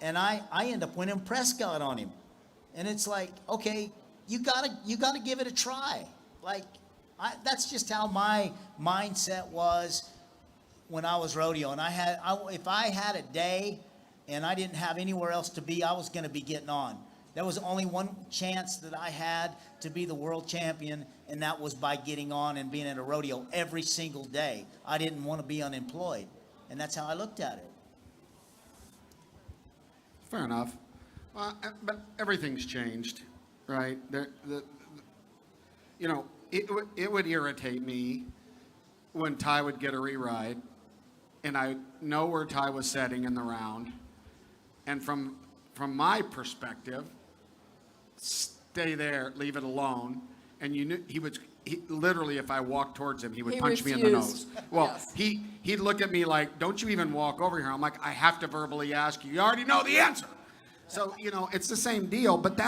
and I end up winning Prescott on him. And it's like, okay, you gotta give it a try. Like, that's just how my mindset was when I was rodeo. And if I had a day and I didn't have anywhere else to be, I was going to be getting on. There was only one chance that I had to be the world champion, and that was by getting on and being at a rodeo every single day. I didn't want to be unemployed, and that's how I looked at it. Fair enough. Well, but everything's changed, right? It would irritate me when Ty would get a re-ride, and I know where Ty was setting in the round, and from my perspective, stay there, leave it alone. And you knew he literally, if I walked towards him, he would punch me in the nose. Well, Yes. he'd look at me like, don't you even walk over here. I'm like, I have to verbally ask you. You already know the answer. So, it's the same deal. But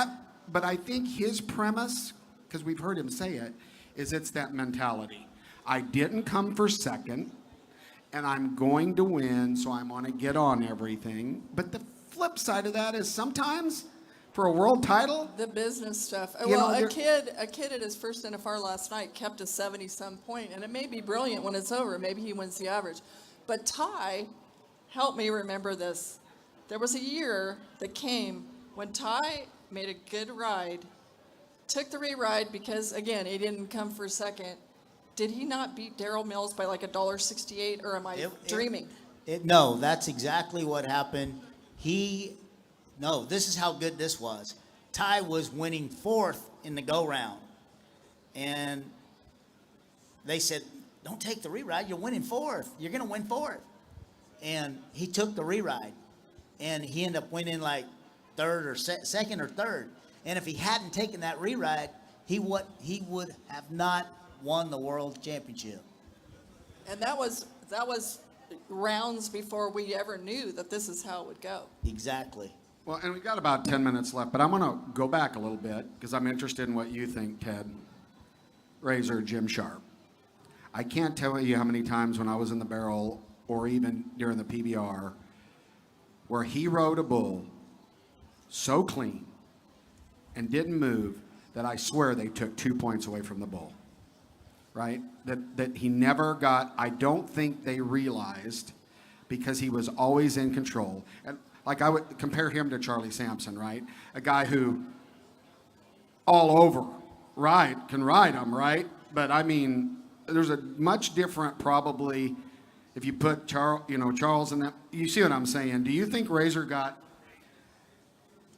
I think his premise, because we've heard him say it, is it's that mentality. I didn't come for second, and I'm going to win, so I'm going to get on everything. But the flip side of that is sometimes for a world title, The business stuff. You Well, know, a kid at his first NFR last night kept a 70-some point, and it may be brilliant when it's over. Maybe he wins the average. But Ty, help me remember this. There was a year that came when Ty made a good ride, took the re-ride because, again, he didn't come for a second. Did he not beat Daryl Mills by like $1.68, or am I dreaming? No, that's exactly what happened. This is how good this was. Ty was winning 4th in the go-round. And they said, don't take the re-ride. You're winning 4th. You're going to win 4th. And he took the re-ride. And he ended up winning like 3rd or 2nd or 3rd. And if he hadn't taken that re-ride, he would have not won the world championship. And that was rounds before we ever knew that this is how it would go. Exactly. well, and we got about 10 minutes left, but I'm going to go back a little bit because I'm interested in what you think, Ted, Razor, Jim Sharp. I can't tell you how many times when I was in the barrel or even during the PBR where he rode a bull so clean and didn't move that I swear they took 2 points away from the bull, right? That he never got, I don't think they realized, because he was always in control. And like I would compare him to Charlie Sampson, right? A guy who all over can ride them, right? But I mean, there's a much different probably if you put Charles in that. You see what I'm saying? Do you think Razor got,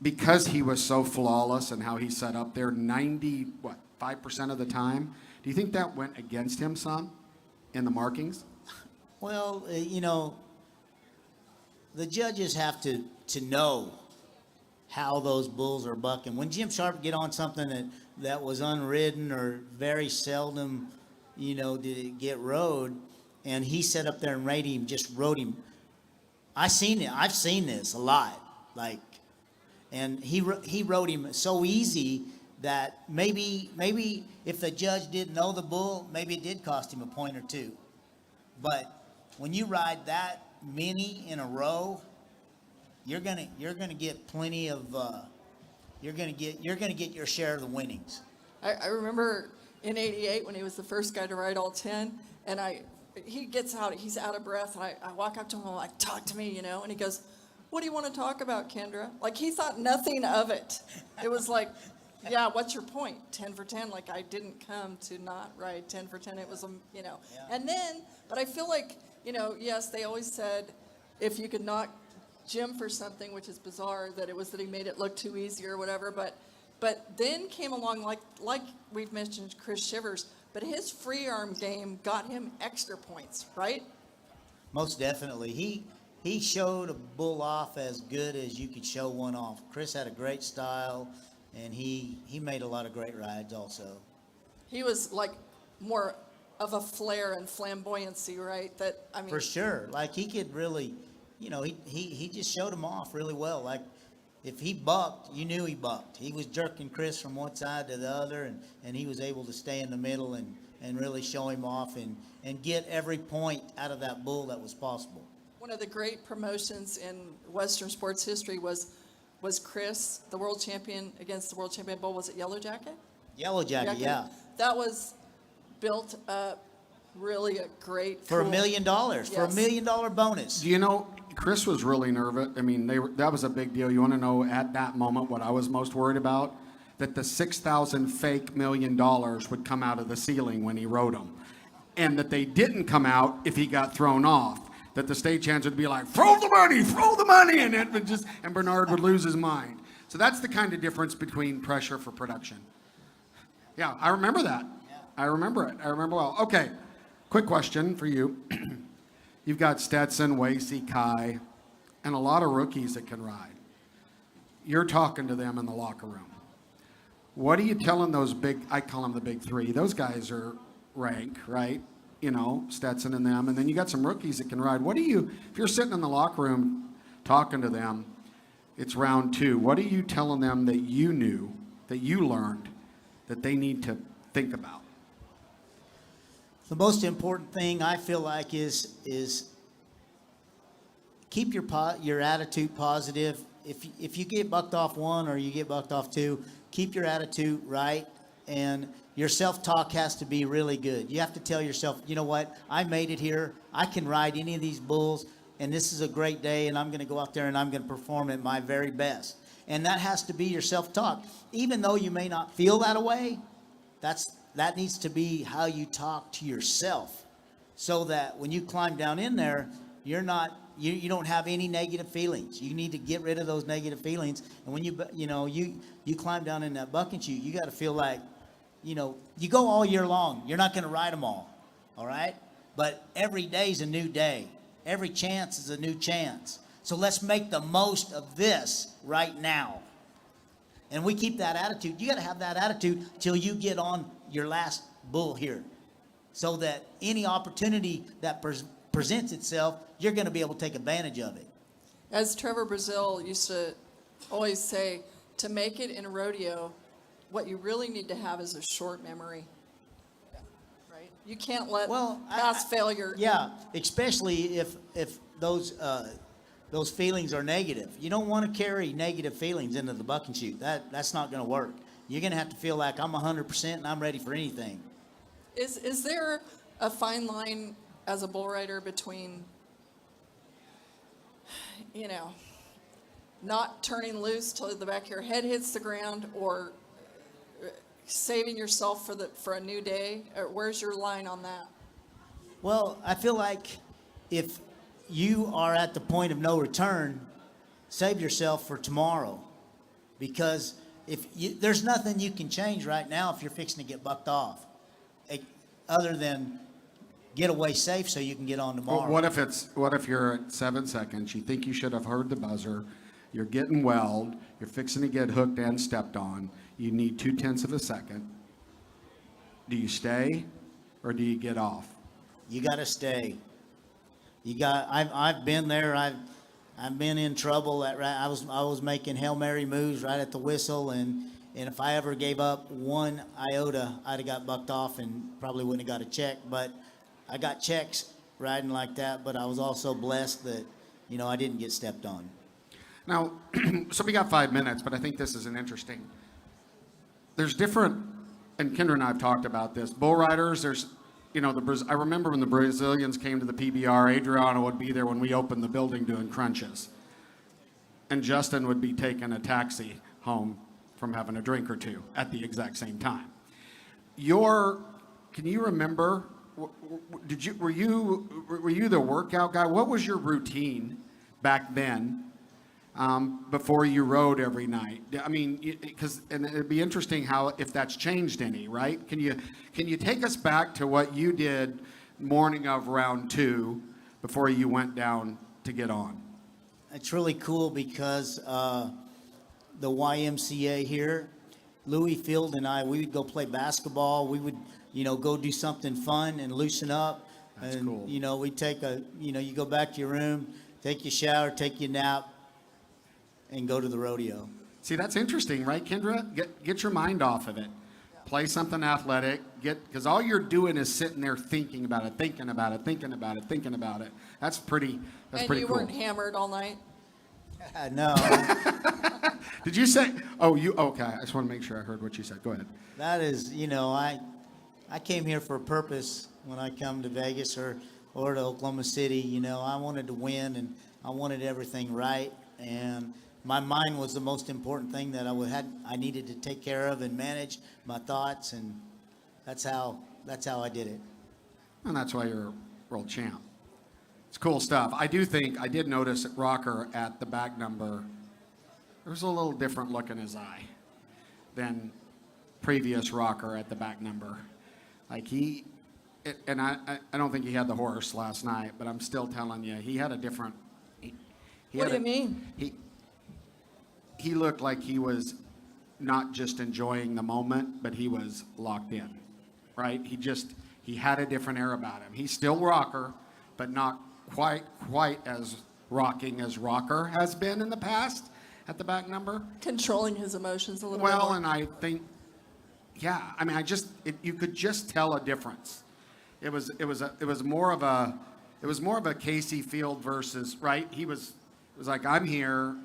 because he was so flawless and how he set up there 5% of the time? Do you think that went against him some in the markings? Well, the judges have to know how those bulls are bucking. When Jim Sharp get on something that was unridden or very seldom, did it get rode, and he sat up there and rode him. I've seen this a lot, and he rode him so easy that maybe if the judge didn't know the bull, maybe it did cost him a point or two. But when you ride that many in a row, you're gonna get plenty of you're gonna get your share of the winnings. I remember in '88 when he was the first guy to ride all 10, and he gets out, he's out of breath, and I walk up to him, I'm like, talk to me, and he goes, what do you want to talk about, Kendra? Like, he thought nothing of it. It was like, yeah, what's your point? 10 for 10. Like, I didn't come to not ride 10 for 10. It was, Yeah. And then, but I feel like, yes, they always said if you could knock Jim for something, which is bizarre, that it was that he made it look too easy or whatever. But then came along, like we've mentioned, Chris Shivers, but his free arm game got him extra points, right? Most definitely. He showed a bull off as good as you could show one off. Chris had a great style, and he made a lot of great rides also. He was like more of a flair and flamboyancy, right? For sure. Like, he could really, he just showed him off really well. Like, if he bucked, you knew he bucked. He was jerking Chris from one side to the other, and he was able to stay in the middle and really show him off and get every point out of that bull that was possible. One of the great promotions in Western sports history was Chris, the world champion, against the world champion bull. Was it Yellow Jacket? Yellow Jacket, yeah. That was built up really a great for $1 million, yes. For $1 million bonus. Do you know, Chris was really nervous. I mean, that was a big deal. You want to know at that moment what I was most worried about? That the 6,000 fake $1 million would come out of the ceiling when he rode them. And that they didn't come out if he got thrown off. That the stagehand would be like, throw the money, and it would and Bernard would lose his mind. So that's the kind of difference between pressure for production. Yeah, I remember that. Yeah. I remember it. I remember well. Okay, quick question for you. You've got Stetson, Wasey, Kai, and a lot of rookies that can ride. You're talking to them in the locker room. What are you telling those I call them the big three. Those guys are rank, right? Stetson and them. And then you got some rookies that can ride. If you're sitting in the locker room talking to them, it's round 2. What are you telling them that you knew, that you learned, that they need to think about? The most important thing I feel like is keep your attitude positive. If you get bucked off 1 or you get bucked off 2, keep your attitude right, and your self-talk has to be really good. You have to tell yourself, you know what, I made it here. I can ride any of these bulls, and this is a great day, and I'm going to go out there and I'm going to perform at my very best. And that has to be your self-talk. Even though you may not feel that way, that needs to be how you talk to yourself, so that when you climb down in there, you don't have any negative feelings. You need to get rid of those negative feelings. And when you climb down in that bucking chute, you got to feel like, you go all year long. You're not going to ride them all right? But every day's a new day. Every chance is a new chance. So let's make the most of this right now. And we keep that attitude. You got to have that attitude till you get on your last bull here, so that any opportunity that presents itself, you're going to be able to take advantage of it. As Trevor Brazil used to always say, to make it in rodeo, what you really need to have is a short memory. Right? You can't let past failure. Yeah, especially if those feelings are negative. You don't want to carry negative feelings into the bucking chute. That's not going to work. You're going to have to feel like I'm 100% and I'm ready for anything. Is there a fine line as a bull rider between, not turning loose till the back of your head hits the ground, or saving yourself for a new day? Or where's your line on that? Well, I feel like if you are at the point of no return, save yourself for tomorrow. Because there's nothing you can change right now if you're fixing to get bucked off, other than get away safe so you can get on tomorrow. Well, what if you're at 7 seconds, you think you should have heard the buzzer, you're getting welled, you're fixing to get hooked and stepped on, you need 0.2 of a second. Do you stay or do you get off? You got to stay. I've been there. I've been in trouble. I was making Hail Mary moves right at the whistle, and if I ever gave up 1 iota, I'd have got bucked off and probably wouldn't have got a check. But I got checks riding like that. But I was also blessed that, I didn't get stepped on. Now, So we got 5 minutes, but I think this is an interesting. There's different, and Kendra and I have talked about this. Bull riders, I remember when the Brazilians came to the PBR, Adriano would be there when we opened the building doing crunches. And Justin would be taking a taxi home from having a drink or two at the exact same time. Can you remember, were you the workout guy? What was your routine back then before you rode every night? I mean, and it'd be interesting if that's changed any, right? Can you take us back to what you did morning of round 2 before you went down to get on? It's really cool because the YMCA here, Louis Field and I, we would go play basketball. We would, go do something fun and loosen up. That's and, cool. We'd take you go back to your room, take your shower, take your nap, and go to the rodeo. See, that's interesting, right, Kendra? Get your mind off of it. Play something athletic. Because all you're doing is sitting there thinking about it. That's pretty And cool. you weren't hammered all night? No, Did you say? Okay. I just want to make sure I heard what you said. Go ahead. that is, I came here for a purpose when I come to Vegas or to Oklahoma City. I wanted to win and I wanted everything right. And my mind was the most important thing that I needed to take care of and manage my thoughts, and that's how I did it. And that's why you're a world champ. It's cool stuff. I did notice at Rocker at the back number, there was a little different look in his eye than previous Rocker at the back number. Like and I don't think he had the horse last night, but I'm still telling you, he had a different. What do you mean? He looked like he was not just enjoying the moment, but he was locked in, right? He had a different air about him. He's still Rocker, but not quite as rocking as Rocker has been in the past at the back number. Controlling his emotions a little bit Well, more. and I think, yeah, I mean, you could just tell a difference. It was more of a Casey Field versus, right? It was like, I'm here,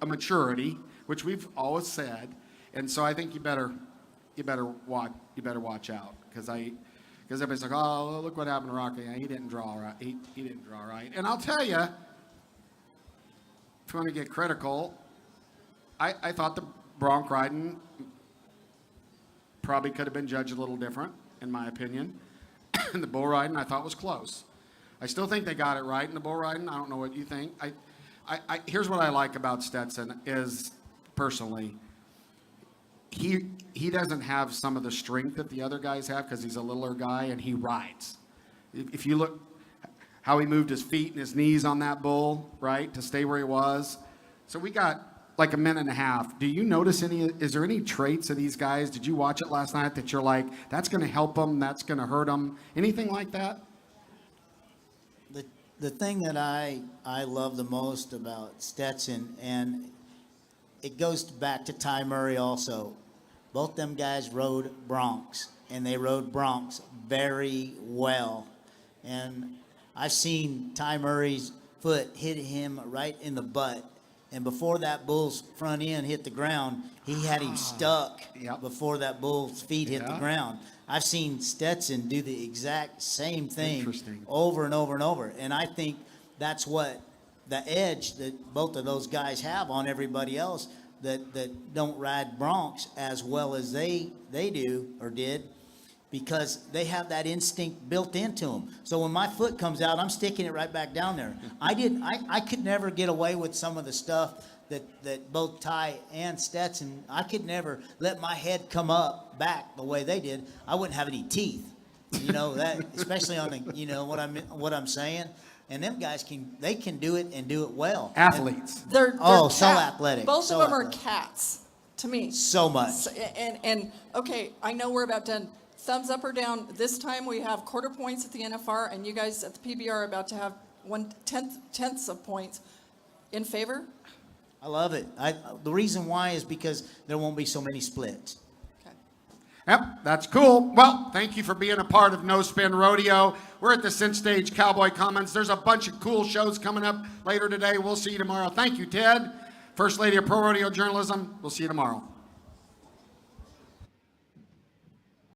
a maturity, which we've always said, and so I think you better watch out because everybody's like, oh, look what happened to Rocky. He didn't draw right. He didn't draw right. And I'll tell you, if you want to get critical, I thought the bronc riding probably could have been judged a little different, in my opinion. And the bull riding I thought was close. I still think they got it right in the bull riding. I don't know what you think. Here's what I like about Stetson is, personally, he doesn't have some of the strength that the other guys have because he's a littler guy and he rides. If you look how he moved his feet and his knees on that bull, right, to stay where he was. So we got like a minute and a half. Do you notice is there any traits of these guys? Did you watch it last night that you're like, that's going to help them, that's going to hurt them? Anything like that? The thing that I love the most about Stetson, and it goes back to Ty Murray also. Both them guys rode broncs, and they rode broncs very well. And I've seen Ty Murray's foot hit him right in the butt. And before that bull's front end hit the ground, he had him stuck before that bull's feet hit the ground. I've seen Stetson do the exact same thing over and over and over. And I think that's what the edge that both of those guys have on everybody else. that don't ride broncs as well as they do or did, because they have that instinct built into them. So when my foot comes out, I'm sticking it right back down there. I could never get away with some of the stuff that both Ty and Stetson, I could never let my head come up back the way they did. I wouldn't have any teeth. You know, that, especially on the, you know what I'm saying? And them guys can do it and do it well. Athletes. They're so athletic. Both so of them athletic. are cats to me. So much. And okay, I know we're about done. Thumbs up or down. This time we have quarter points at the NFR, and you guys at the PBR are about to have 1/10 of points. In favor? I love it. The reason why is because there won't be so many splits. Okay. Yep, that's cool. Well, thank you for being a part of No Spin Rodeo. We're at the Cinch Stage Cowboy Commons. There's a bunch of cool shows coming up later today. We'll see you tomorrow. Thank you, Ted. First Lady of Pro Rodeo Journalism. We'll see you tomorrow.